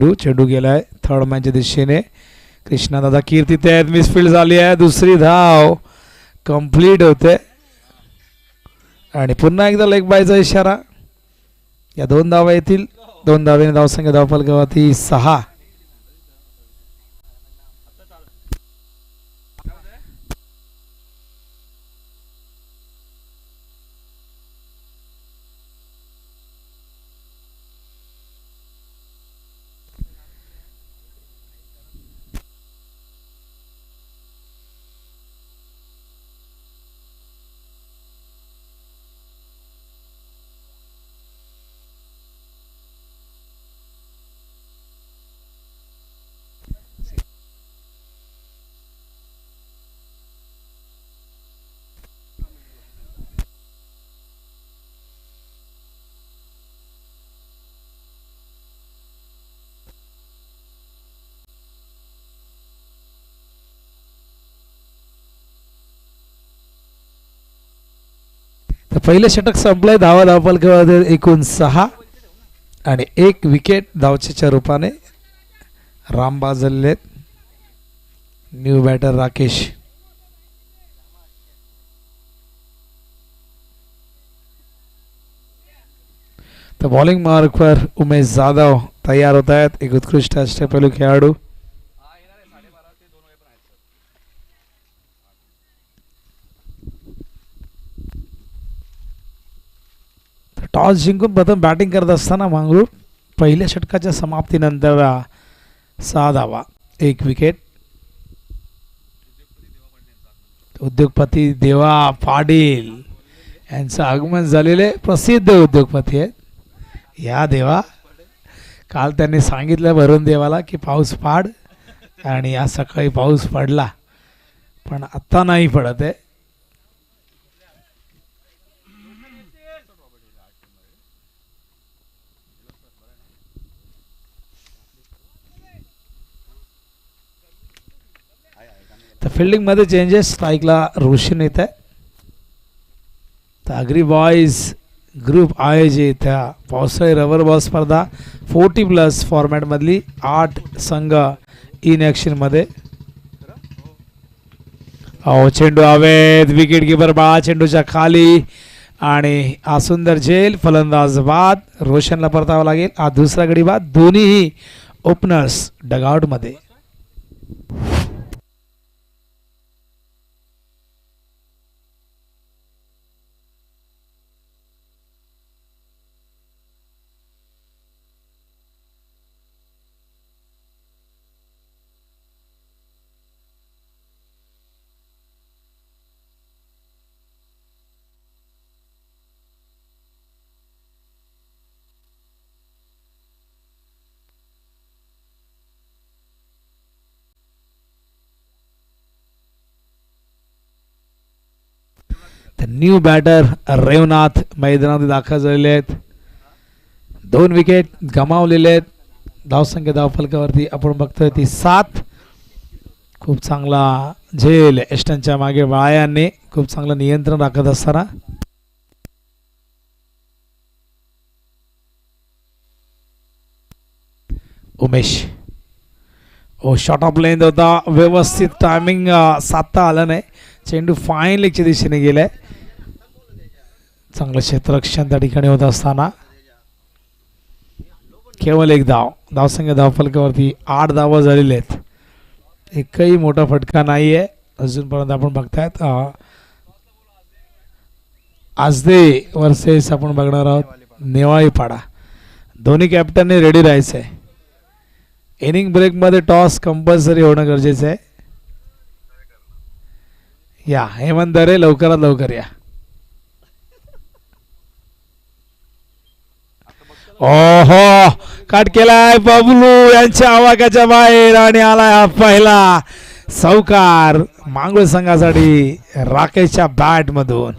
चेंडू गेलाय थर्ड मॅनच्या दिशेने. कृष्णा दादा कीर्ती त्यात मिसफील्ड झाली आहे. दुसरी धाव कंप्लीट होते आणि पुन्हा एकदा लेग बायचा इशारा. या 2 धावा येतील. 2 धावेने धावसंख्या धावफलकावरती 6. पहिले षटक संपलंय. धावा धावफलकावर एकूण 6 आणि 1 विकेट धावचेच्या रूपाने रामबाज झालेले. New batter Rakesh. तर बॉलिंग मार्कवर उमेश जाधव तयार होत आहेत. एक उत्कृष्ट अष्टपैलू खेळाडू. टॉस जिंकून प्रथम बॅटिंग करत असताना मांगरूळ पहिल्या षटकाच्या समाप्तीनंतर 6 धावा 1 विकेट. उद्योगपती देवा पाटील यांचं आगमन झालेले प्रसिद्ध उद्योगपती आहेत. या देवा काल त्यांनी सांगितलं वरुण देवाला की पाऊस पाड आणि आज सकाळी पाऊस पडला पण आता नाही पडत आहे. तर फिल्डिंग मध्ये चेंजेस. स्ट्राईकला रोशन येत आहे. तर अग्री बॉयज ग्रुप आयोजित पावसाळी रबर बॉल स्पर्धा 40+ फॉर्मॅट मधली 8 संघ इन ॲक्शन मध्ये. चेंडू हवेत. विकेट किपर बाळा चेंडूच्या खाली आणि हा सुंदर झेल. फलंदाज बाद. रोशनला परतावं लागेल. हा दुसरा गडी बाद. दोन्हीही ओपनर्स डगआउट मध्ये. न्यू बॅटर रेवनाथ मैदानात दाखल झालेले आहेत. 2 विकेट गमावलेले आहेत. धावसंख्या धावफलकावरती आपण बघतोय ती 7. खूप चांगला झेल एस्टनच्या मागे बाळ्यांनी खूप चांगलं नियंत्रण राखत असताना. उमेश शॉट ऑफ लेंथ होता. व्यवस्थित टायमिंग साधता आलं नाही. चेंडू फाईन लेगच्या दिशेने गेलाय. चांगलं क्षेत्ररक्षण त्या ठिकाणी होत असताना केवळ 1 धाव. धावसंख्या धावफलकावरती 8 धावा झालेल्या आहेत. एकही मोठा फटका नाहीये अजूनपर्यंत. आपण बघतायत आजदे वर्सेस आपण बघणार आहोत नेवाळीपाडा. दोन्ही कॅप्टनने रेडी राहायचंय. इनिंग ब्रेक मध्ये टॉस कंपल्सरी होणं गरजेचं आहे. या हेमंत दरे लवकरात लवकर या. ओहो काट केलाय बबलू यांच्या आवाक्याच्या बाहेर आणि आलाय हा पहिला चौकार मांगूळ संघासाठी राकेशच्या बॅट मधून.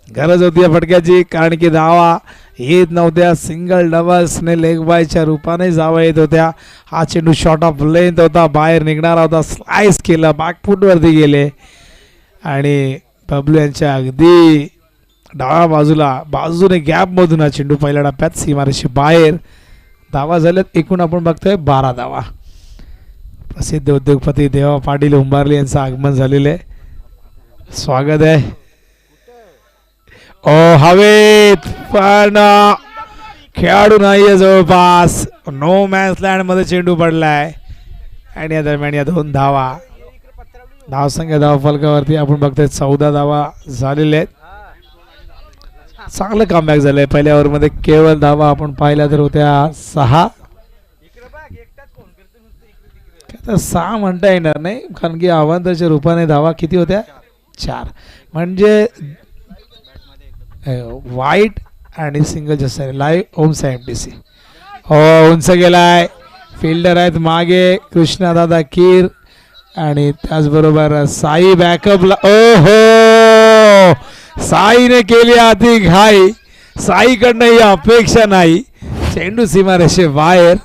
गरज होती या फटक्याची कारण की धावा येत नव्हत्या. सिंगल डबल्सने लेग बायच्या रूपाने धावा येत होत्या. हा चेंडू शॉट ऑफ लेंथ होता. बाहेर निघणारा होता. स्लाइस केला. बॅकफूट वरती गेले आणि बबलू यांच्या अगदी डाव्या बाजूने गॅप मधून हा चेंडू पहिल्या टप्प्यात सीमारेषे बाहेर धावा झाल्यात एकूण आपण बघतोय 12 धावा. प्रसिद्ध उद्योगपती देवा पाटील उंबारले यांचं आगमन झालेलं आहे. स्वागत आहे. ओ हवेत पण खेळाडू नाहीये जवळपास. नो मॅच लँड मध्ये चेंडू पडलाय आणि या दरम्यान या 2 धावा. धावसंख्या धाव फलकावरती आपण बघतोय 14 धावा झालेल्या आहेत. चांगलं कमबॅक झालंय. पहिल्या ओव्हरमध्ये केवळ धावा आपण पाहिल्या तर होत्या 6. तर 6 म्हणता येणार नाही कारण की अवांतरच्या रूपाने धावा किती होत्या 4. म्हणजे वाईट आणि सिंगल जस्ट लाईव्ह ओम साहेब डीसी. हो उंच गेलाय. फिल्डर आहेत मागे कृष्णादादा कीर आणि त्याचबरोबर साई बॅकअपला. ओ हो साईने केली अति घाई. साईकडनं ही अपेक्षा नाही. चेंडू सीमारेषे बाहेर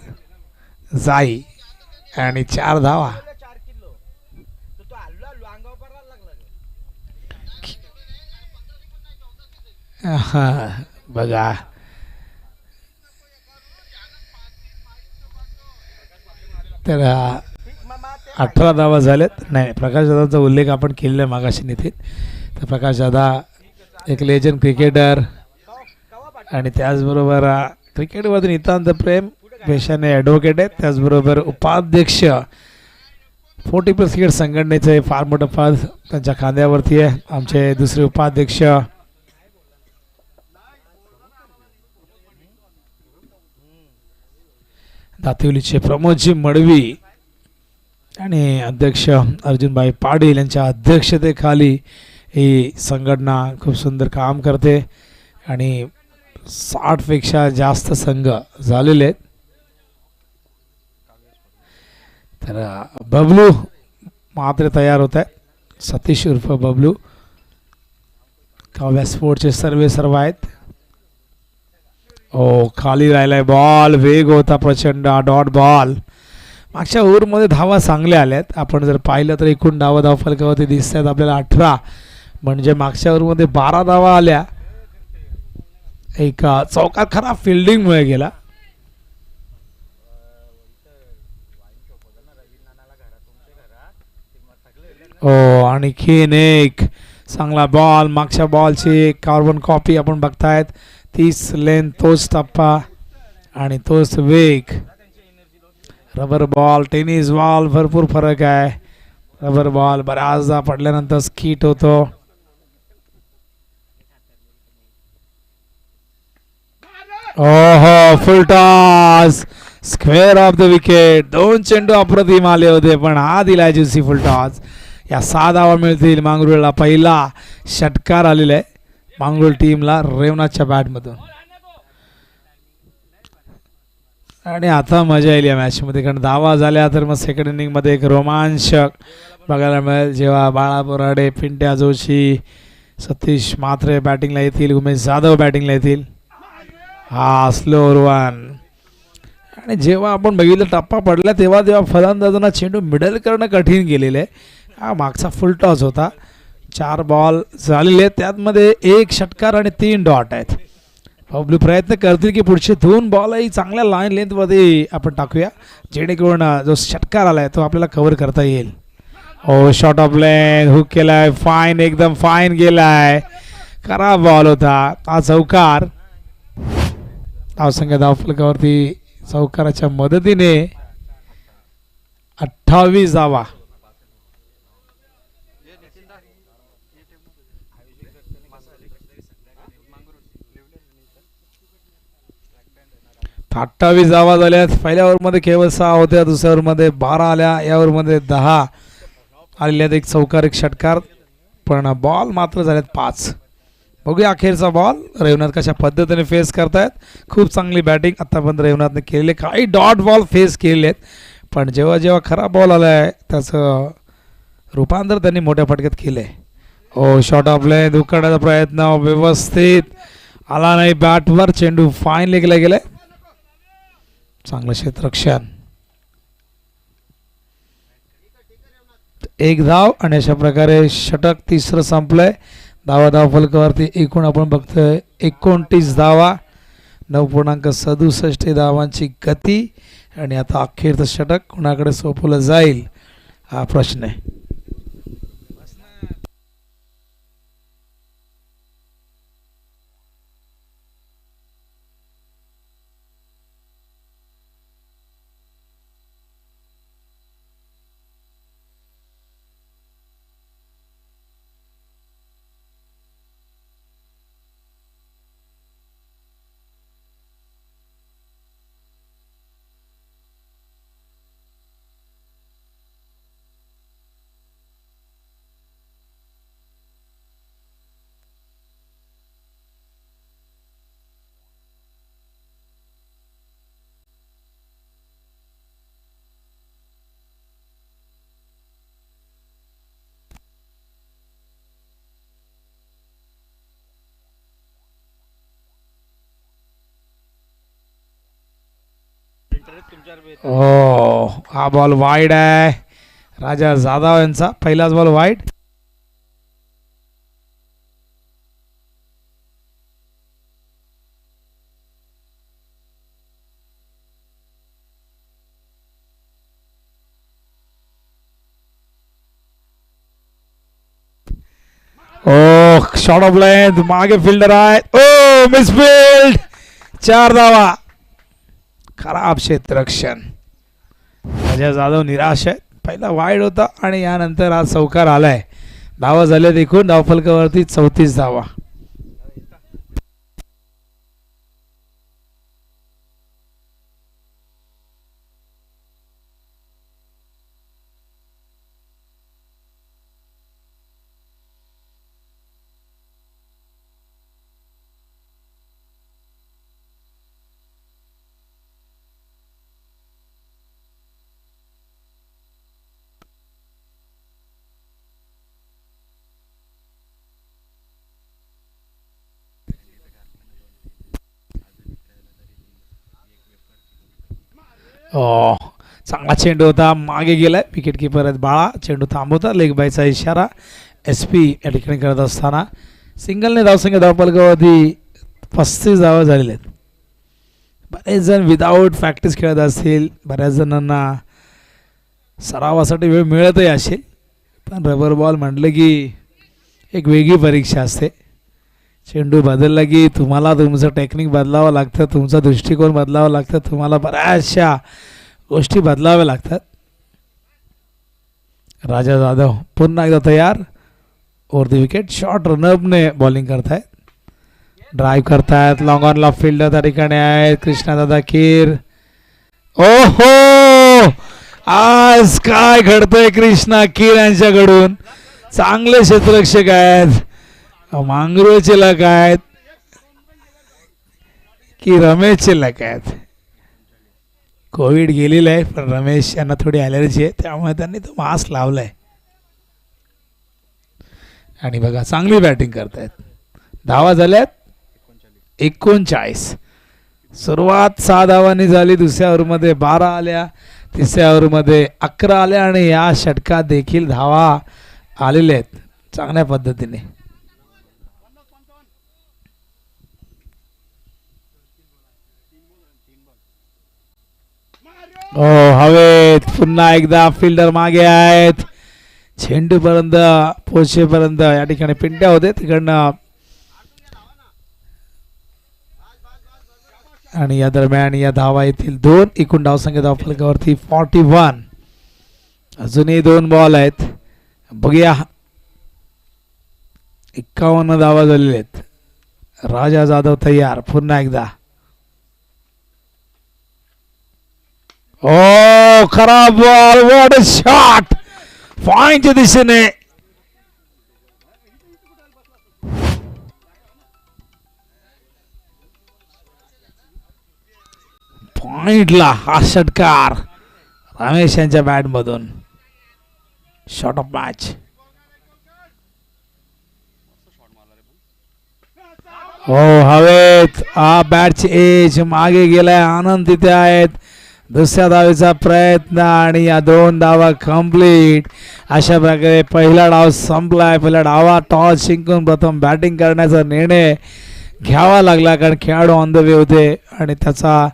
जाई आणि 4 धावा. बघा तर 18 धावा झाल्यात. नाही प्रकाश दादाचा उल्लेख आपण केलेला मागाशी नितीन. तर प्रकाश दादा एक लेजंड क्रिकेटर आणि त्याचबरोबर क्रिकेटवरती नितांत प्रेम पेशाने ॲडव्होकेट आहेत. त्याचबरोबर उपाध्यक्ष 40+ क्रिकेट संघटनेचे फार मोठं पद त्यांच्या खांद्यावरती आहे. आमचे दुसरे उपाध्यक्ष दातिवलीचे प्रमोदजी मडवी आणि अध्यक्ष अर्जुनभाई पाटील यांच्या अध्यक्षतेखाली ही संघटना खूप सुंदर काम करते आणि 60 पेक्षा जास्त संघ झालेले आहेत. तर बबलू मात्र तयार होत आहे. सतीश उर्फ बबलू काव्या स्पोर्टचे सर्व आहेत. ओ खाली राहिलाय बॉल. वेग होता प्रचंड. Dot ball. मागच्या ओव्हरमध्ये धावा चांगल्या आल्यात. आपण जर पाहिलं तर एकूण धाव फलकावरती दिसत आहेत आपल्याला 18. म्हणजे मागच्या ओव्हरमध्ये 12 धावा आल्या. एक चौकार खराब फिल्डिंगमुळे गेला. ओ आणखीन एक चांगला बॉल. मागच्या बॉलची कार्बन कॉपी आपण बघतायत. 30 लेन तोच टप्पा आणि तोच वेग. रबर बॉल टेनिस बॉल भरपूर फरक आहे. रबर बॉल बऱ्याचदा पडल्यानंतर स्किट होतो. ओहो फुल toss square of the wicket. 2 चेंडू अप्रतिम आले होते पण हा दिलाय ज्युसी फुल टॉस. या 6 धावा मिळतील. मांगरुळला पहिला षटकार आलेला आहे मांगरुळ टीमला रेवनाथच्या बॅटमधून. आणि आता मजा येईल या मॅचमध्ये कारण धावा झाल्या तर मग सेकंड इनिंगमध्ये एक रोमांचक बघायला मिळेल जेव्हा बाळा बोराडे, पिंट्या जोशी, सतीश म्हात्रे बॅटिंगला येतील, उमेश जाधव बॅटिंगला येतील. हा स्लो वन. आणि जेव्हा आपण बघितलं टप्पा पडला तेव्हा फलंदाजांना चेंडू मिडल करणं कठीण गेलेलं आहे. हा मागचा फुल टॉस होता. 4 बॉल झालेले आहेत. त्यातमध्ये 1 षटकार आणि 3 डॉट आहेत. बबलू प्रयत्न करतील की पुढचे 2 बॉलही चांगल्या लाईन लेंथमध्ये आपण टाकूया जेणेकरून जो षटकार आलाय तो आपल्याला कव्हर करता येईल. ओ शॉर्ट ऑफ लेंथ हुक केलाय. फाईन एकदम फाईन गेलाय. खराब बॉल होता. हा चौकार. धावसंख्या धावफलकावरती चौकाराच्या मदतीने 28 धावा. धावा झाल्यात. पहिल्या ओव्हरमध्ये केवळ 6 होत्या. दुसऱ्या ओव्हरमध्ये 12 आल्या. या ओव्हरमध्ये 10 आलेल्या. एक चौकार एक षटकार पण बॉल मात्र झाल्यात 5. बघूया अखेरचा बॉल रेवनाथ कशा पद्धतीने फेस करतायत. खूप चांगली बॅटिंग आतापर्यंत रेवनाथने केलेली. काही डॉट बॉल फेस केलेले आहेत पण जेव्हा जेव्हा खराब बॉल आलाय त्याचं रूपांतर त्यांनी मोठ्या फटक्यात केलंय. ओ शॉर्ट ऑफ लेंथ उकळण्याचा प्रयत्न व्यवस्थित आला नाही. बॅटवर चेंडू फाईन लेगला गेलाय. चांगलं क्षेत्ररक्षण. 1 धाव आणि अशा प्रकारे षटक तिसरं संपलंय. धाव फलकावरती एकूण आपण बघतोय 29 धावा. 9.67 धावांची गती आणि आता अखेरचं षटक कोणाकडे सोपवलं जाईल हा प्रश्न आहे. हा बॉल वाईड आहे. राजा जाधव यांचा पहिलाच ball wide. Shot of length मागे फिल्डर आहे. मिसफील्ड 4 धावा. खराब क्षेत्ररक्षण. राजा जाधव निराश आहे. पहिला वाईड होता आणि यानंतर आज चौकार आलाय. धावा झाल्या देखून धावफलकावरती 34 धावा. चांगला चेंडू होता. मागे गेलाय. विकेट किपर आहेत बाळा. चेंडू थांबवता. लेग बायचा इशारा SP या ठिकाणी करत असताना सिंगलने धावसंख्या धावफलकावरती 35 धावा झालेल्या आहेत. बरेच जण विदाऊट प्रॅक्टिस खेळत असतील. बऱ्याच जणांना सरावासाठी वेळ मिळतही असेल. पण रबर बॉल म्हटलं की एक वेगळी परीक्षा असते. चेंडू बदलला की तुम्हाला तुमचं टेक्निक बदलावं लागतं. तुमचा दृष्टिकोन बदलावा लागतं. तुम्हाला बऱ्याचशा गोष्टी बदलाव्या लागतात. राजा जाधव पुन्हा एकदा तयार. ओव्हर द विकेट शॉर्ट रनअपने बॉलिंग करतायत. ड्राईव्ह करतायत. लॉंग ऑन ला फिल्डर त्या ठिकाणी आहेत. कृष्णादादा कीर. ओहो आज काय घडतंय कृष्णा कीर यांच्याकडून. चांगले क्षेत्ररक्षक आहेत. मांगरूळचे लक आहेत की रमेशचे लक आहेत. कोविड गेलेलं आहे पण रमेश यांना थोडी ॲलर्जी आहे त्यामुळे त्यांनी तो मास्क लावलाय. आणि बघा चांगली बॅटिंग करतायत. धावा झाल्यात 39. सुरुवात 6 धावांनी झाली. दुसऱ्या ओव्हरमध्ये 12 आल्या. तिसऱ्या ओव्हरमध्ये 11 आल्या आणि या षटकात देखील धावा आलेल्या आहेत चांगल्या पद्धतीने. हवेत पुन्हा एकदा फिल्डर मागे आहेत. चेंडू पर्यंत पोहोचेपर्यंत या ठिकाणी पिंट्या होते तिकडनं. आणि या दरम्यान या धावा येतील 2. एकूण धावसंख्या धावफलकावरती 41. अजूनही 2 बॉल आहेत. बघूया. 51 धावा झालेल्या आहेत. राजा जाधव तयार पुन्हा एकदा. खराब बॉल. What a shot. पॉइंटच्या दिशेने. पॉइंटला हा षटकार रमेश यांच्या बॅट मधून. Shot of match. हवेत. हा बॅटची एज मागे गेलाय. आनंद तिथे आहेत. दुसऱ्या धावेचा प्रयत्न आणि या 2 धावा कंप्लीट. अशा प्रकारे पहिला डाव संपलाय. पहिला डावा टॉस जिंकून प्रथम बॅटिंग करण्याचा निर्णय घ्यावा लागला, कारण खेळाडू ऑन द वे होते आणि त्याचा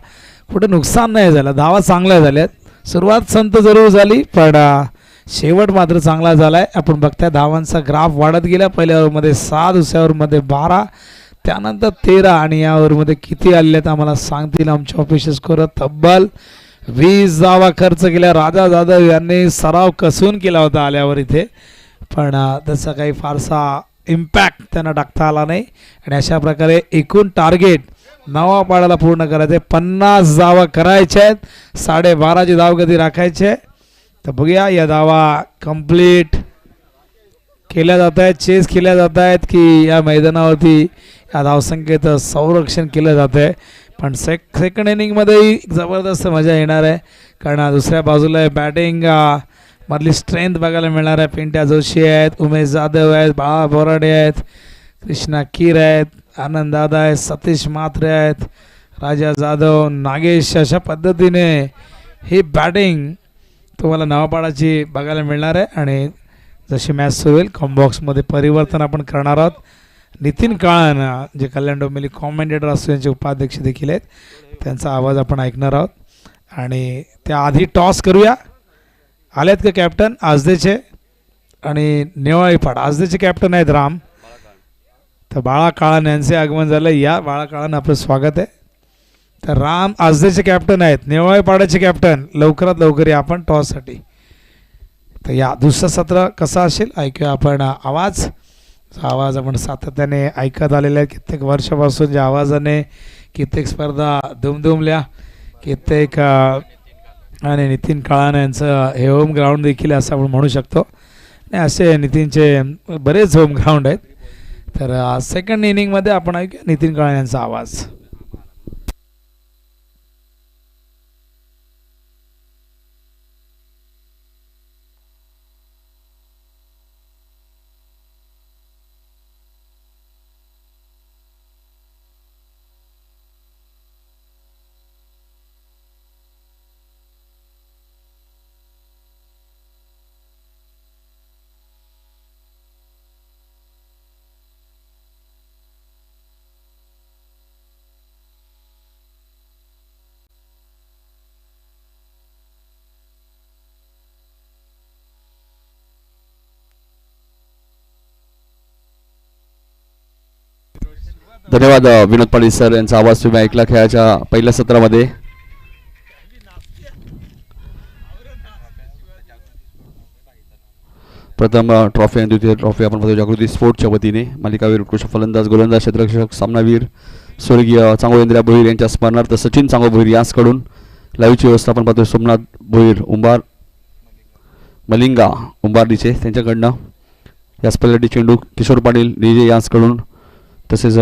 कुठे नुकसान नाही झालं. धावा चांगल्या झाल्यात. सुरुवात संत जरूर झाली, पण शेवट मात्र चांगला झालाय. आपण बघताय धावांचा ग्राफ वाढत गेला. पहिल्या ओव्हरमध्ये 6, दुसऱ्या ओव्हरमध्ये 12, त्यानंतर 13 आणि या ओव्हरमध्ये किती आलेले आहेत आम्हाला सांगतील आमचे ऑफिशियल स्कोर. तब्बल 20 धावा खर्च केल्या. राजा जाधव यांनी सराव कसून केला होता आल्यावर इथे, पण त्याचा काही फारसा इम्पॅक्ट त्यांना टाकता आला नाही. आणि अशा प्रकारे एकूण टार्गेट 9 पाडाला पूर्ण करायचे. 50 धावा करायच्या आहेत. 12.5ची धावगती राखायची आहे. तर बघूया या धावा कंप्लीट केल्या जात आहेत, चेस केल्या जात आहेत की या मैदानावरती या धावसंख्येचं संरक्षण केलं जात आहे. पण सेकंड इनिंगमध्येही जबरदस्त मजा येणार आहे, कारण दुसऱ्या बाजूला बॅटिंग मधली स्ट्रेंथ बघायला मिळणार आहे. पिंट्या जोशी आहेत, उमेश जाधव आहेत, बाळा बोराडे आहेत, कृष्णा कीर आहेत, आनंद दादा आहेत, सतीश म्हात्रे आहेत, राजा जाधव, नागेश. अशा पद्धतीने ही बॅटिंग तुम्हाला नवापाडाची बघायला मिळणार आहे. आणि जशी मॅच सुरू होईल कॉम्बॉक्समध्ये परिवर्तन आपण करणार आहोत. नितीन काळन जे कल्याण डोंबिवली कॉमेंटेटर असतो यांचे उपाध्यक्ष देखील आहेत, त्यांचा आवाज आपण ऐकणार आहोत. आणि त्याआधी टॉस करूया. आलेत का कॅप्टन आजदेचे आणि नेवाळीपाड. आजदेचे कॅप्टन आहेत राम, तर बाळा काळन यांचे आगमन झालं. या बाळा काळन आपलं स्वागत आहे. तर राम आजदेचे कॅप्टन आहेत, नेवाळीपाड्याचे कॅप्टन. लवकरात लवकर या आपण टॉससाठी. तर या दुसरं सत्र कसं असेल ऐकूया आपण. आवाज आपण सातत्याने ऐकत आलेले आहे कित्येक वर्षापासून, ज्या आवाजाने कित्येक स्पर्धा दुमदुमल्या, कित्येक आणि नितीन काळान यांचं हे होम ग्राउंड देखील असं आपण म्हणू शकतो. आणि असे नितीनचे बरेच होम ग्राउंड आहेत. तर सेकंड इनिंगमध्ये आपण ऐकूया नितीन काळान यांचा आवाज. धन्यवाद विनोद पाटील सर, यांचा आवाज तुम्ही ऐकला खेळाच्या पहिल्या सत्रामध्ये. प्रथम ट्रॉफी आणि द्वितीय ट्रॉफी आपण पाहतो जागृती स्पोर्टच्या वतीने. मालिकावीर, उत्कृष्ट फलंदाज, गोलंदाज, क्षेत्ररक्षक, सामनावीर स्वर्गीय चांगोलेंद्र भोईर यांच्या स्मरणार्थ सचिन चांगो भोईर यांच्याकडून लाईव्हची व्यवस्था आपण पाहतो. सोमनाथ भोईर उंबार मलिंगा उंबारडीचे त्यांच्याकडनं. या स्पर्धेसाठी चेंडू किशोर पाटील डीजे यांच्याकडून. तसेच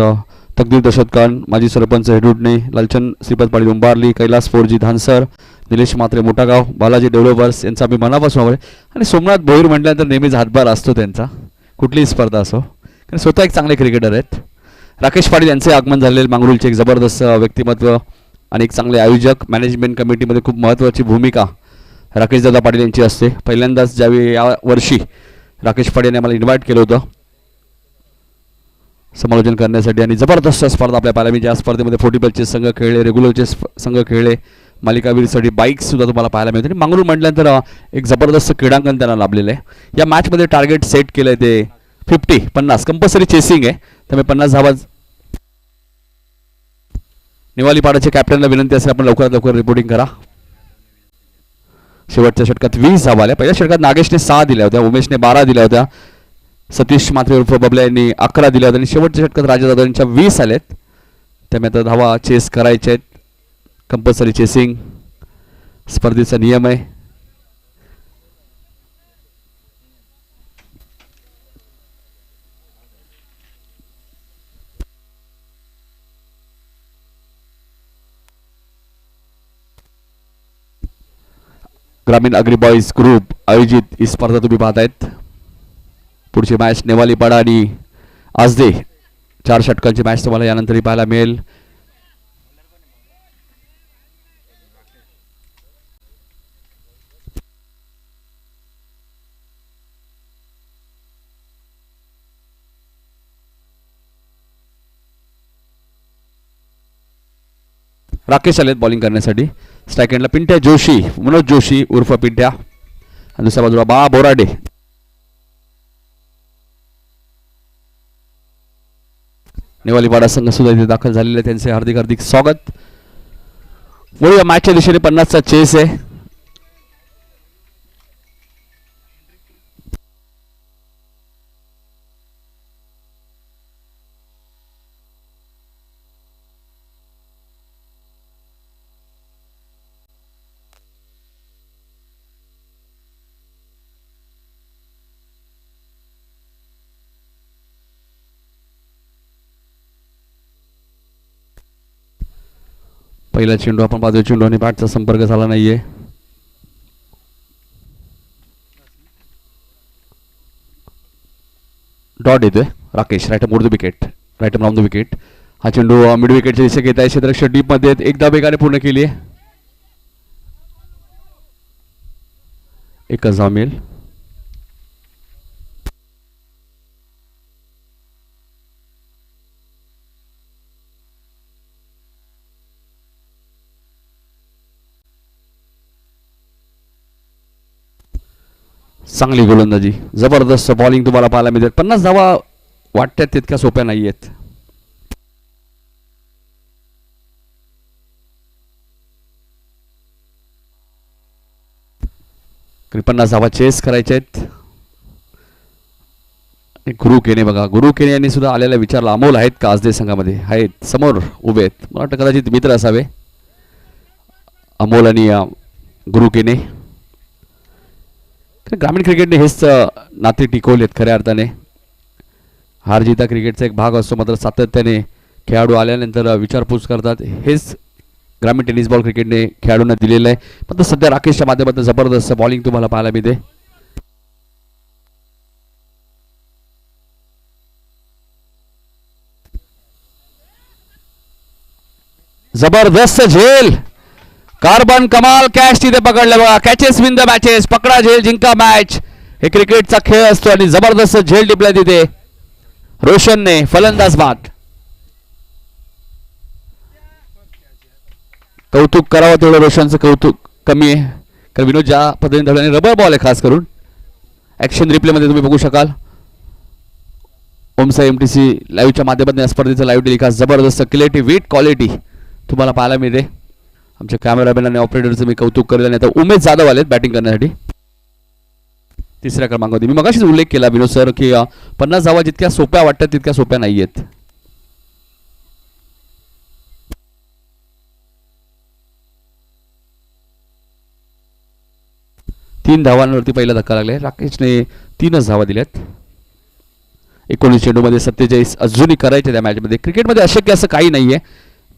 तकदीर दशरथ खान माजी सरपंच हेडुडणे, लालचंद श्रीपद पाटील उंबारली, कैलास फोरजी धानसर, निलेश म्हात्रे मोठागाव, बालाजी डेव्हलपर्स यांचा मी मनापासून आवड. आणि सोमनाथ भोईर म्हटल्यानंतर नेहमीच हातभार असतो त्यांचा, कुठलीही स्पर्धा असो, कारण स्वतः एक चांगले क्रिकेटर आहेत. राकेश पाटील यांचे आगमन झालेले, मांगरूळचे एक जबरदस्त व्यक्तिमत्व आणि एक चांगले आयोजक. मॅनेजमेंट कमिटीमध्ये खूप महत्त्वाची भूमिका राकेशदादा पाटील यांची असते. पहिल्यांदाच ज्यावेळी या वर्षी राकेश पाटील यांनी आम्हाला इन्व्हाइट केलं होतं समालोचन करण्यासाठी, आणि जबरदस्त स्पर्धा आपल्या पाहायला मिळते. या स्पर्धेमध्ये 40 संघ खेळले, रेग्युलरचे संघ खेळले, मालिकावीरसाठी बाईक्ससुद्धा तुम्हाला पाहायला मिळते. आणि मांगरूळ म्हटल्यानंतर एक जबरदस्त क्रीडांगण त्यांना लाभलेलं आहे. या मॅचमध्ये टार्गेट सेट केलं आहे ते 50 कंपल्सरी चेसिंग आहे, त्यामुळे 50 धावा. निवालीपाडाचे कॅप्टनला विनंती असेल आपण लवकरात लवकर रिपोर्टिंग करा. शेवटच्या षटकात 20 धावा आल्या. पहिल्या षटकात नागेशने 6 दिल्या होत्या, उमेशने 12 दिल्या होत्या, सतीश म्हात्रे उर्फ बबल्या यांनी 11 दिल्या होत्या, आणि शेवटच्या षटकात राजा जाधव यांच्या 20 आलेत. त्यामुळे आता धावा चेस करायचे आहेत. कंपल्सरी चेसिंग स्पर्धेचा नियम आहे. ग्रामीण अग्री बॉईज ग्रुप आयोजित ही स्पर्धा तुम्ही पाहतायत. पुढची मॅच नेवालीपाडा आणि आजदे, 4 षटकांची मॅच तुम्हाला यानंतरही पाहायला मिळेल. राकेश आलेत बॉलिंग करण्यासाठी. स्ट्राईक एंडला पिंट्या जोशी, मनोज जोशी उर्फ पिंट्या, आणि दुसऱ्या बाजूला बा बोराडे. नेवालीपाडा संघ सुद्धा इथे दाखल झालेले, त्यांचे हार्दिक हार्दिक स्वागत. वळूया मॅचच्या दिशेने. 50चा चेस आहे. पहिला चेंडू आपण पाहतोय, चेंडू आणि बॅटचा संपर्क झाला नाहीये. डॉट येतोय. राकेश राईट मोड the wicket, right round the wicket. हा चेंडू मिड विकेटच्या दिशेने घेत आहे. क्षेत्ररक्षक डीप मध्ये एकदा वेगाने पूर्ण केली आहे. एकच धाव मिळेल. चांगली गोलंदाजी, जबरदस्त बॉलिंग तुम्हाला पाहायला मिळते. 50 धावा वाटतात तितक्या सोप्या नाही आहेत. तरी 50 धावा चेस करायच्या आहेत. गुरु केने बघा, गुरु केने यांनी सुद्धा आलेला विचारला, अमोल आहेत का आज दे संघामध्ये? आहेत, समोर उभे आहेत. मला वाटतं कदाचित मित्र असावे अमोल आणि गुरु केने. ग्रामीण क्रिकेटने हेच नाते टिकवलेत खऱ्या अर्थाने. हार जिता क्रिकेटचा एक भाग असतो, मात्र सातत्याने खेळाडू आल्यानंतर विचारपूस करतात. हेच ग्रामीण टेनिस बॉल क्रिकेटने खेळाडूंना दिलेलं आहे. मात्र सध्या राकेशच्या माध्यमातून जबरदस्त बॉलिंग तुम्हाला पाहायला मिळते. जबरदस्त झेल, कार्बन कमाल कॅच तिथे पकडलं बघा. कॅचेस विन द मॅचेस, पकडा झेल जिंका मॅच, हे क्रिकेटचा खेळ असतो. आणि जबरदस्त झेल टिपलाय तिथे रोशनने, फलंदाज बाद. कौतुक करावं तेवढं रोशनचं कौतुक कमी आहे, कारण विनोद ज्या पद्धतीने धरल्याने रबर बॉल आहे खास करून. ॲक्शन रिप्लेमध्ये तुम्ही बघू शकाल. ओमसा MTC लाईव्हच्या माध्यमातून या स्पर्धेचं लाईव्ह टेलिकास्ट जबरदस्त क्लिअरिटी, विथ क्वालिटी तुम्हाला पाहायला मिळते. आमच्या कॅमेरामॅन आणि ऑपरेटरचं मी कौतुक करेल. आणि आता उमेश जाधव आलेत बॅटिंग करण्यासाठी तिसऱ्या क्रमांकावरती. मी मगाशीच उल्लेख केला विनोद सर की 50 धावा जितक्या सोप्या वाटतात तितक्या सोप्या नाही आहेत. तीन धावांवरती पहिला धक्का लागलाय. राकेशने 3च धावा दिल्यात. 19 चेंडूमध्ये 47 अजूनही करायचे त्या मॅचमध्ये. क्रिकेटमध्ये अशक्य असं काही नाहीये.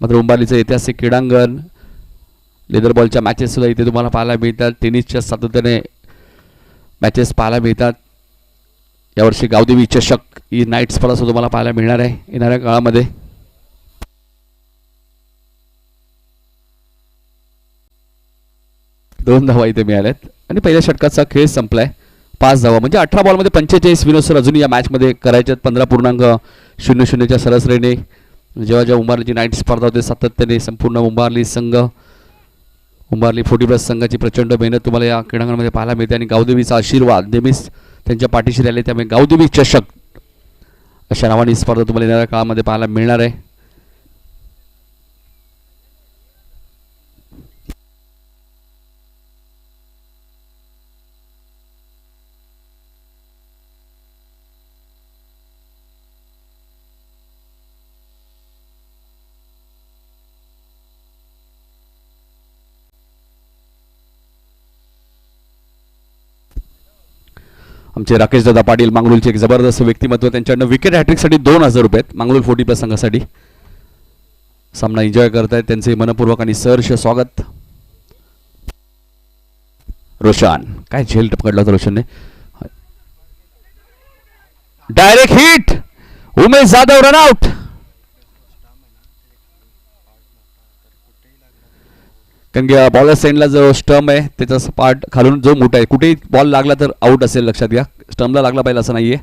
मात्र उंबारलीचं ऐतिहासिक क्रीडांगण, लेदर बॉलच्या मॅचेस सुद्धा इथे तुम्हाला पाहायला मिळतात. टेनिसच्या सातत्याने मॅचेस पाहायला मिळतात. यावर्षी गावदेवी चषक ही नाईट स्पर्धा सुद्धा तुम्हाला पाहायला मिळणार आहे येणाऱ्या काळामध्ये. दोन धावा इथे मिळाल्यात आणि पहिल्या षटकाचा खेळ संपलाय. 5 धावा म्हणजे 18 बॉलमध्ये 45 विनोद सर अजून या मॅचमध्ये करायच्यात. 15.00च्या सरासरीने जेव्हा जेव्हा उंबारलीची नाईट स्पर्धा होते सातत्याने संपूर्ण उंबारली संघ, उंबारली 40+ संघाची प्रचंड मेहनत तुम्हाला या क्रीडांगणामध्ये पाहायला मिळते. आणि गावदेवीचा आशीर्वाद नेहमीच त्यांच्या पाठीशी राहिले. त्यामुळे गावदेवी चषक अशा नावाने स्पर्धा तुम्हाला येणाऱ्या काळामध्ये पाहायला मिळणार आहे. आमचे राकेश दादा पाटील मांगरूळचे एक जबरदस्त व्यक्तिमत्व. त्यांच्याकडनं विकेट हॅट्रिकसाठी 2000 रुपये आहेत. मांगरूळ 40+ संघासाठी सामना एन्जॉय करतायत. त्यांचे मनपूर्वक आणि सहर्ष स्वागत. रोशन, काय झेल पकडला होता रोशनने. Direct hit, Umesh Jadhav run out. कारण की बॉलर सेंडला जो स्टंप आहे त्याचा पार्ट खालून जो मोठा आहे, कुठेही बॉल लागला तर आउट असेल, लक्षात घ्या. स्टंपला लागला पाहिजे असं नाहीये.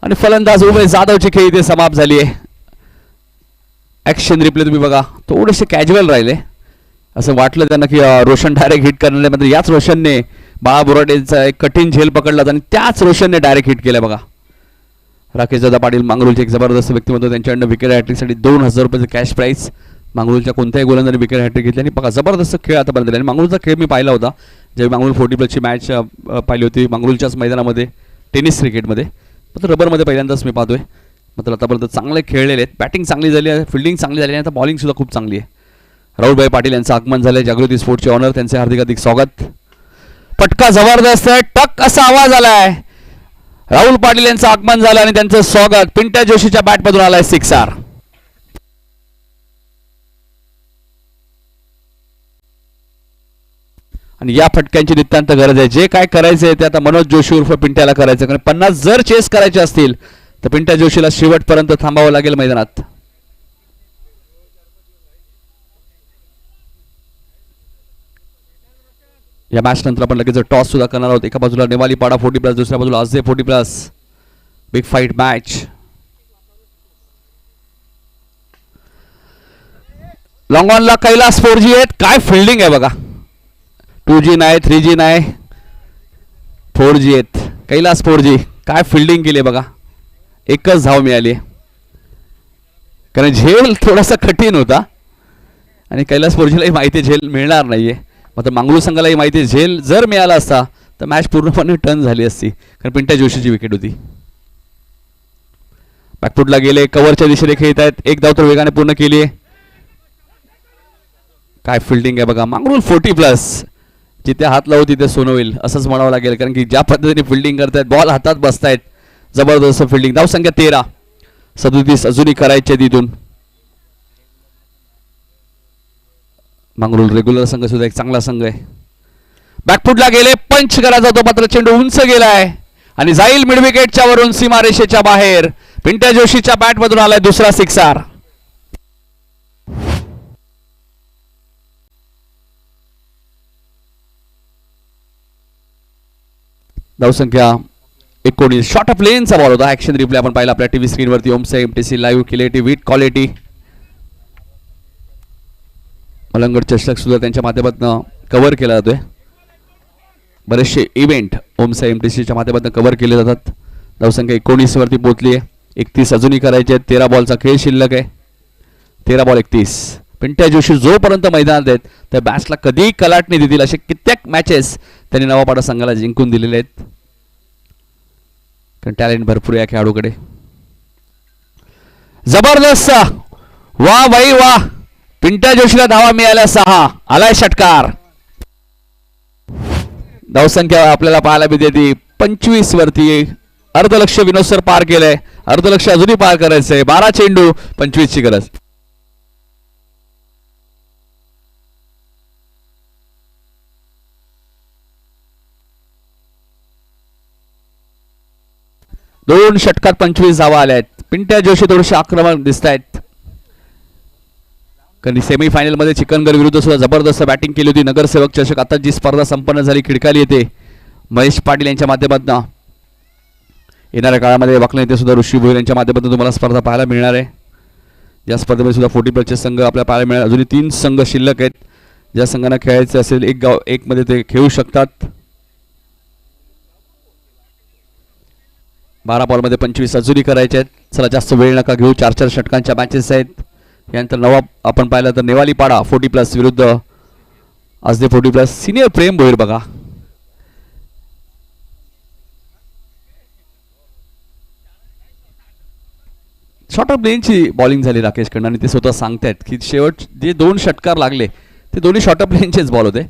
आणि फलंदाज उमेश जाधवची खेळी इथे समाप्त झाली आहे. ॲक्शन रिप्ले तुम्ही बघा, थोडेसे कॅज्युअल राहिले. असं वाटलं त्यांना की रोशन डायरेक्ट हिट करणार, मात्र याच रोशनने बाळा बोराटेचा एक कठीण झेल पकडला आणि त्याच रोशनने डायरेक्ट हिट केलं बघा. राकेश दादा पाटील मांगरूळचे एक जबरदस्त व्यक्तिमत्व, त्यांच्याकडनं विकेट हॅट्रिकसाठी 2000 रुपयाचं कॅश प्राईज. मांगरूळच्या कोणत्याही गोलंदाजाने विकेट हॅट्रिक घेतली आणि बघा जबरदस्त खेळ आतापर्यंत दिला. आणि मांगरूळचा खेळ मी पाहिला होता ज्यावेळी मांगरूळ 40+ मॅच पाहिली होती मांगरूळच्याच मैदानामध्ये टेनिस क्रिकेटमध्ये, मात्र रबरमध्ये पहिल्यांदाच मी पाहतोय. मात्र आतापर्यंत चांगले खेळलेले आहेत, बॅटिंग चांगली झाली आहे, फिल्डिंग चांगली झाली आहे, आता बॉलिंगसुद्धा खूप चांगली आहे. राहुलभाई पाटील यांचं आगमन झालं आहे, जागृती स्पोर्ट्सचे ऑनर, त्यांचे हार्दिक हार्दिक स्वागत. पटका जबरदस्त आहे, टक असा आवाज आलाय. राहुल पाटील यांचं आगमन झालं आणि त्यांचं स्वागत. पिंट्या जोशीच्या बॅटमधून आलाय सिक्सर. आणि या फटक्यांची नितांत गरज आहे. जे काय करायचं आहे ते आता मनोज जोशी उर्फ पिंट्याला करायचं, कारण 50 जर चेस करायचे असतील तर पिंट्या जोशीला शेवटपर्यंत थांबावं लागेल मैदानात. या मॅच नंतर आपण लगेच टॉस सुद्धा करणार आहोत. एका बाजूला नेवाली पाडा 40+, दुसऱ्या बाजूला आजदे 40+. Big fight match. लॉंग ऑनला कैलास 4G आहेत. काय फिल्डिंग आहे बघा. 2G नाही, 3G नाही, 4G आहेत. कैलास 4G काय फिल्डिंग केली बघा. एकच धाव मिळाली आहे, कारण झेल थोडासा कठीण होता आणि कैलास 4Gलाही माहिती झेल मिळणार नाहीये. मात्र मांगरूळ संघालाही माहिती झेल जर मिळाला असता तर मॅच पूर्णपणे टर्न झाली असती, कारण पिंट्या जोशीची विकेट होती. बॅकफुटला गेले, कव्हरच्या दिशेने खेळत आहेत. एक धाव तर वेगाने पूर्ण केली आहे. काय फिल्डिंग आहे बघा. मांगरूळ 40+, जिथे हात लावू तिथे सोनं होईल असंच म्हणावं लागेल, कारण की ज्या पद्धतीने फिल्डिंग करतायत, बॉल हातात बसतायत, जबरदस्त फिल्डिंग. धाव संख्या 13, 37 अजूनही करायचे तिथून. मांगरूळ रेग्युलर संघ सुद्धा एक चांगला संघ आहे. बॅकफुटला गेले, पंच करायचा तो, मात्र चेंडू उंच गेलाय आणि जाईल मिड विकेटच्या वरून सीमारेषेच्या बाहेर. पिंट्या जोशीच्या बॅटमधून आलाय दुसरा सिक्सर. धावसंख्या 19. शॉर्ट ऑफ लेनचा बॉल होता. ऍक्शन रिप्ले आपण पाहिला आपल्या टीव्ही स्क्रीनवरती. ओमसे MTC live clarity with quality. Malangad चषक सुद्धा त्यांच्या माध्यमातून कव्हर केला जातोय. बरेचसे इव्हेंट ओमसे MTCच्या माध्यमातून कव्हर केले जातात. धावसंख्या 19 वरती पोहोचली आहे. 31 अजूनही करायचे आहेत. 13 बॉलचा खेळ शिल्लक आहे. 13 बॉल 31. पिंट्या जोशी जोपर्यंत मैदानात आहेत त्या बॅट्सला कधीही कलाटणी देतील असे कित्येक मॅचेस त्यांनी नवापाडा संघाला जिंकून दिलेले आहेत, कारण टॅलेंट भरपूर या खेळाडूकडे. जबरदस्त, वा बाई वा. पिंट्या जोशीला धावा मिळाल्या 6. आलाय षटकार. धावसंख्या आपल्याला पाहायला मिळते 25 वरती. अर्धलक्ष विनोद सर पार केलंय. अर्धलक्ष अजूनही पार करायचंय. 12 चेंडू 25 ची गरज. दोन षटकात 25 धावा आल्या आहेत. पिंट्या जोशी थोडेसे आक्रमक दिसत आहेत, कारण सेमीफायनल मध्ये चिकनगर विरुद्ध सुद्धा जबरदस्त बॅटिंग केली होती. नगरसेवक चषक आता जी स्पर्धा संपन्न झाली खिडकाली येते महेश पाटील यांच्या माध्यमातून. येणाऱ्या काळामध्ये वाकले येथे सुद्धा ऋषी भोईर यांच्या माध्यमातून तुम्हाला स्पर्धा पाहायला मिळणार आहे. या स्पर्धेमध्ये सुद्धा 40+ संघ आपल्याला पाहायला मिळणार. अजूनही 3 संघ शिल्लक आहेत. ज्या संघांना खेळायचे असेल एक मध्ये ते खेळू शकतात. 12 बॉलमध्ये 25 अजूनही करायचे आहेत. चला जास्त वेळ नका घेऊ. 4 षटकांच्या मॅचेस आहेत. यानंतर नवाब आपण पाहिलं तर नेवाली पाडा 40+ विरुद्ध आजदे 40+. सिनियर प्रेम भोईर बघा. शॉर्ट ऑफ लेनची बॉलिंग झाली राकेशकडनं आणि ते स्वतः सांगतायत की शेवट जे 2 षटकार लागले ते दोन्ही शॉर्ट ऑफ लेनचेच बॉल होते.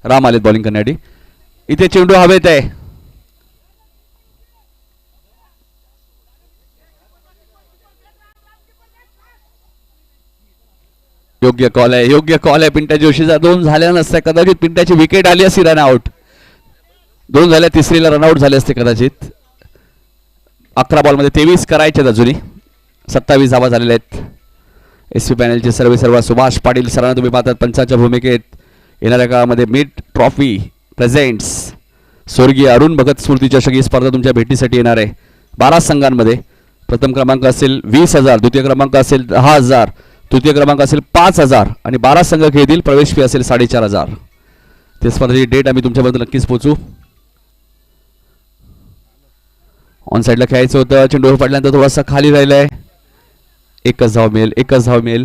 राम आलेत बॉलिंग करण्यासाठी. इथे चेंडू हवेत आहे. योग्य कॉल आहे, योग्य कॉल आहे. पिंट्या जोशीचा 2 झाल्या नसत्या कदाचित पिंट्याची विकेट आली असती. रन आउट 2 झाल्या, तिसरीला रनआउट झाले असते कदाचित. 11 बॉलमध्ये 23 करायचे अजूनही. 27 धावा झालेल्या आहेत. SP पॅनलचे सर्व सुभाष पाटील सरांना तुम्ही पाहतात पंचाच्या भूमिकेत. येणाऱ्या काळामध्ये मिड ट्रॉफी प्रेझेंट्स स्वर्गीय अरुण भगत स्मृती चषक ही स्पर्धा तुमच्या भेटीसाठी येणार आहे. 12 संघांमध्ये प्रथम क्रमांक असेल 20,000, द्वितीय क्रमांक असेल 10,000, तृतीय क्रमांक असेल 5,000 आणि 12 संघ खेळतील. प्रवेश फी असेल 4,500. ते स्पर्धेची डेट आम्ही तुमच्यापर्यंत नक्कीच पोहोचू. ऑन साईडला खेळायचं होतं. चेंडू पडल्यानंतर थोडासा खाली राहिलाय. एकच धाव मिळेल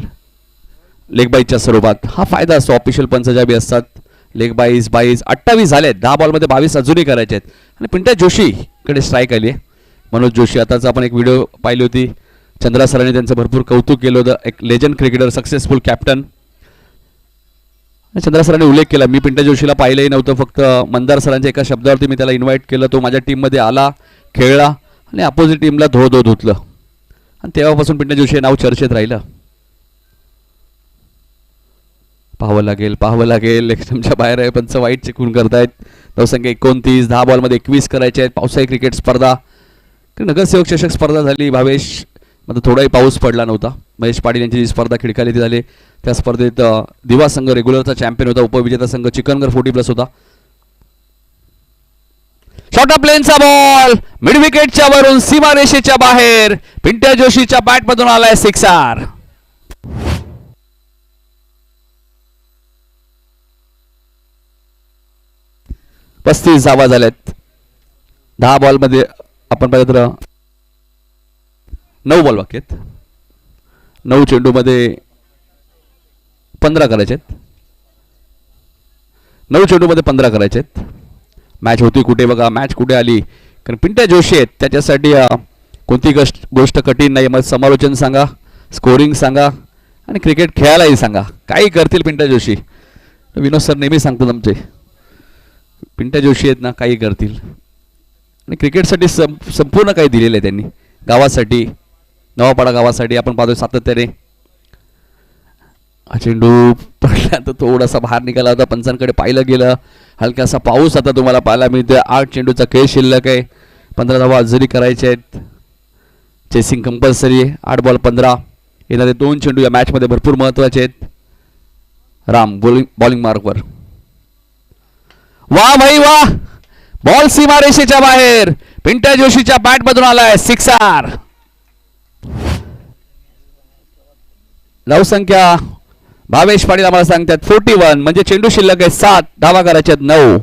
लेग बाईजच्या स्वरूपात. हा फायदा असतो ऑफिशियल पंच ज्या बी असतात. लेग बाईज 28 झालेत. 10 बॉलमध्ये 22 अजूनही करायचे आहेत. आणि पिंट्या जोशी कडे स्ट्राईक आली आहे. मनोज जोशी आताच आपण एक व्हिडिओ पाहिली होती. चंद्रा सरांनी त्यांचं भरपूर कौतुक केलं होतं. एक legend cricketer, successful captain. Chandra सरांनी उल्लेख केला, मी पिंट्या जोशीला पाहिलंही नव्हतं, फक्त मंदार सरांच्या एका शब्दावरती मी त्याला इन्व्हाइट केलं. तो माझ्या टीममध्ये आला, खेळला आणि अपोजिट टीमला धो धुतलं. आणि तेव्हापासून पिंट्या जोशी हे नाव चर्चेत राहिलं. पाहावं लागेल. एक्स्ट्रीमच्या बाहेर आहे. पंच वाईट चिकून करतायत. धावसंख्या 29. 10 बॉलमध्ये 21 करायचे आहेत. पावसाळी क्रिकेट स्पर्धा, नगरसेवक चषक स्पर्धा झाली. भावेश मध्ये थोडाही पाऊस पडला नव्हता. महेश पाटील यांची जी स्पर्धा खिडकाली ती झाली. त्या स्पर्धेत दिवा संघ रेग्युलरचा चॅम्पियन होता. उपविजेता संघ चिकनगर 40+ होता. शॉर्ट ऑफ प्लेनचा बॉल मिड विकेटच्या वरून सीमारेषेच्या बाहेर. पिंट्या जोशीच्या बॅटमधून आलाय सिक्सर. पस्तीस धावा झाल्यात. 10 बॉलमध्ये आपण पाहिलं तर 9 बॉल बाकी आहेत. 9 चेंडूमध्ये 15 करायचे आहेत. 9 चेंडूमध्ये 15 करायचे आहेत. मॅच होती कुठे बघा, मॅच कुठे आली, कारण पिंट्या जोशी आहेत. त्याच्यासाठी कोणती गोष्ट कठीण नाही. मग समालोचन सांगा, स्कोरिंग सांगा आणि क्रिकेट खेळायलाही सांगा, काही करतील पिंट्या जोशी. विनोद सर नेहमी सांगतात आमचे, पिंट्या जोशी आहेत ना, काही करतील. आणि क्रिकेटसाठी संपूर्ण काही दिलेलं आहे त्यांनी, गावासाठी, नवापाडा गावासाठी. आपण पाहतोय सातत्याने. चेंडू पडल्यानंतर थोडासा बाहेर निघाला होता. पंचांकडे पाहिलं गेलं. हलकासा पाऊस आता तुम्हाला पाहायला मिळतोय. 8 चेंडूचा खेळ शिल्लक आहे. 15 धावा अजूनही करायचे आहेत. चेसिंग कंपल्सरी आहे. 8 बॉल 15. येणारे 2 चेंडू या मॅचमध्ये भरपूर महत्वाचे आहेत. राम बॉलिंग मार्कवर. वा भाई वा, बॉल सीमारेषेच्या बाहेर. पिंट्या जोशीच्या बॅटमधून आलाय सिक्सर. धावसंख्या भावेश पाटील आम्हाला सांगतात 41, म्हणजे चेंडू शिल्लक आहे 7. धावा करायच्या 9.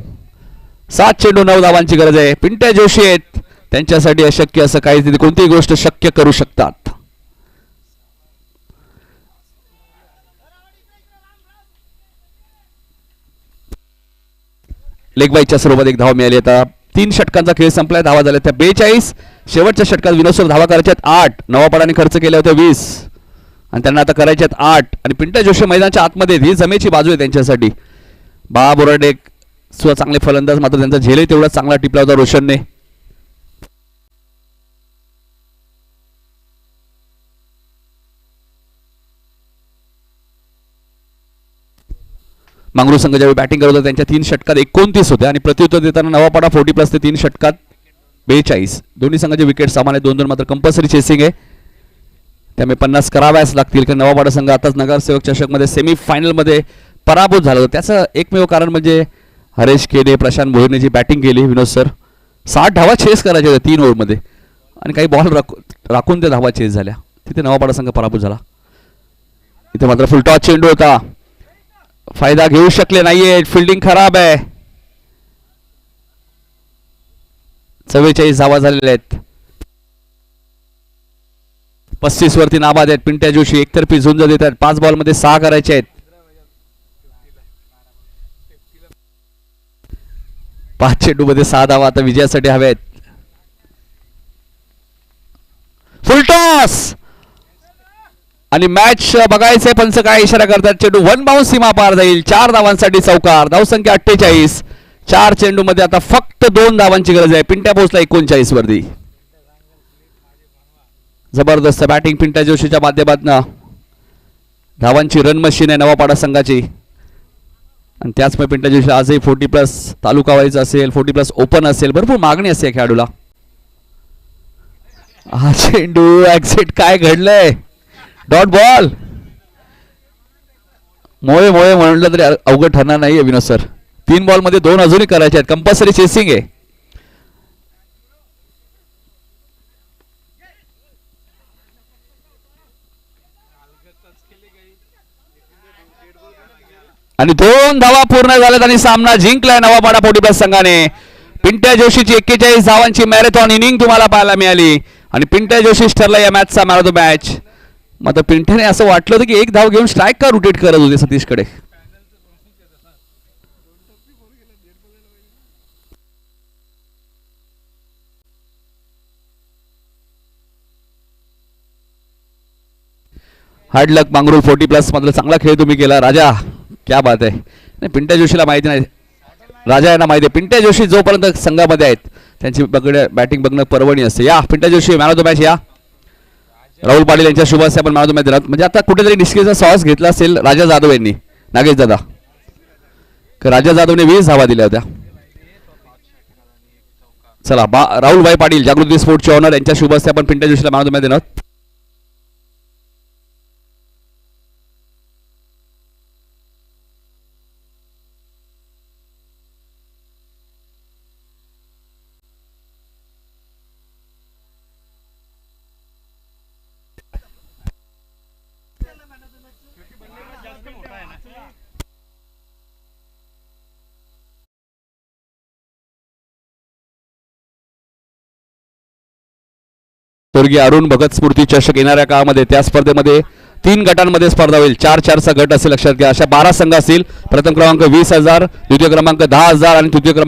7 चेंडू 9 धावांची गरज आहे. पिंट्या जोशी आहेत, त्यांच्यासाठी अशक्य असं काही नाही, कोणतीही गोष्ट शक्य करू शकतात. लेग बाईच्या स्वरूपात 1 धाव मिळाली. आता 3 षटकांचा खेळ संपलाय. धावा झाल्या त्या 42. शेवटच्या षटकात विनोद सर धावा करायच्या 8. नवापाडाने खर्च केल्या होत्या 20 आणि त्यांना आता करायच्यात 8. आणि पिंट्या जोशी मैदानाच्या आतमध्ये, ही जमेची बाजू आहे त्यांच्यासाठी. बा बोराडे सुद्धा चांगले फलंदाज, मात्र त्यांचा झेलही तेवढा चांगला टिपला होता रोशनने. मांगरू संघ ज्यावेळी बॅटिंग करत होता त्यांच्या 3 षटकात 29 होते आणि प्रत्युत्तर देताना नवापाडा 40+ ते 3 षटकात 42. दोन्ही संघाचे विकेट समान आहे. 2-2 मात्र कंपल्सरी चेसिंग आहे. त्यामुळे 50 कराव्याच लागतील, कारण नवापाडा संघ आताच नगरसेवक चषकमध्ये सेमीफायनलमध्ये पराभूत झाला होता. त्याचं एकमेव कारण म्हणजे हरेश केने, प्रशांत भोईरने जी बॅटिंग केली. विनोद सर 60 धावा चेस करायच्या होत्या 3 ओव्हरमध्ये आणि काही बॉल राखून त्या धावा चेस झाल्या. तिथे नवापाडा संघ पराभूत झाला. इथे मात्र फुलटॉस चेंडू होता, फायदा घेऊ शकले नाहीये. फिल्डिंग खराब आहे. 44 धावा झालेल्या आहेत. 35 वरती नाबाद आहेत. पिंट्या जोशी एकतर्फी झुंज देत आहेत. 5 बॉलमध्ये 6 करायचे आहेत. 5 चेंडूमध्ये 6 धावा आता विजयासाठी हव्या आहेत. फुलटॉस आणि मॅच बघायचंय. पंच काय इशारा करतात. चेंडू 1 बाउन्स सीमा पार जाईल. 4 धावांसाठी चौकार. धावसंख्या 48. 4 चेंडूमध्ये आता फक्त 2 धावांची गरज आहे. पिंट्या पोहोचला 39 वरती. जबरदस्त बॅटिंग पिंट्या जोशीच्या माध्यमातून. धावांची रन मशीन आहे नवापाडा संघाची आणि त्याचमुळे पिंट्या जोशी आजही 40+ तालुका वाईज असेल, 40+ ओपन असेल, भरपूर मागणी असते या खेळाडूला. हा चेंडू एक्झिट, काय घडलंय. Dot ball. मोळे म्हणलं तरी अवघड ठरणार नाहीये विनोद सर. 3 बॉलमध्ये 2 अजूनही करायचे आहेत. कंपल्सरी चेसिंग आहे. आणि 2 धावा पूर्ण झाल्यात आणि सामना जिंकलाय नवापाडा 40+ संघाने. पिंट्या जोशीची 41 धावांची मॅरेथॉन इनिंग तुम्हाला पाहायला मिळाली आणि पिंट्या जोशीच ठरला या मॅचचा मॅन ऑफ द मॅच. मात्र पिंट्याने असं वाटलं होतं की एक धाव घेऊन स्ट्राईक का रोटेट करत होते सतीशकडे. हार्ड लक मांगरूळ 40+ मधला चांगला खेळ तुम्ही केला राजा. क्या बात आहे. नाही पिंट्या जोशीला माहिती नाही, राजा यांना माहिती आहे पिंट्या जोशी जोपर्यंत संघामध्ये आहेत त्यांची बॅटिंग बघणं पर्वणी असते. या Pintya Joshi man of the match. या राहुल पाटील यांच्या शुभ हस्ते आपण मॅन ऑफ द मॅच दिलात. म्हणजे आता कुठेतरी निष्क्रियचा सॉस घेतला असेल राजा जाधव यांनी, नागेश दादा. राजा जाधवने 20 धावा दिल्या होत्या. चला राहुल भाई पाटील जागृती स्पोर्ट्सचे ऑनर यांच्या शुभ हस्ते आपण पिंट्या जोशीला मॅन ऑफ द मॅच देणार. स्वर्गीय अरुण भगत स्मृती चषक येणाऱ्या काळामध्ये त्या स्पर्धेमध्ये 3 गटांमध्ये स्पर्धा होईल. 4-4चा गट असेल लक्षात घ्या. अशा 12 संघ असतील. प्रथम क्रमांक 20,000, द्वितीय क्रमांक 10,000 आणि तृतीय क्रमांक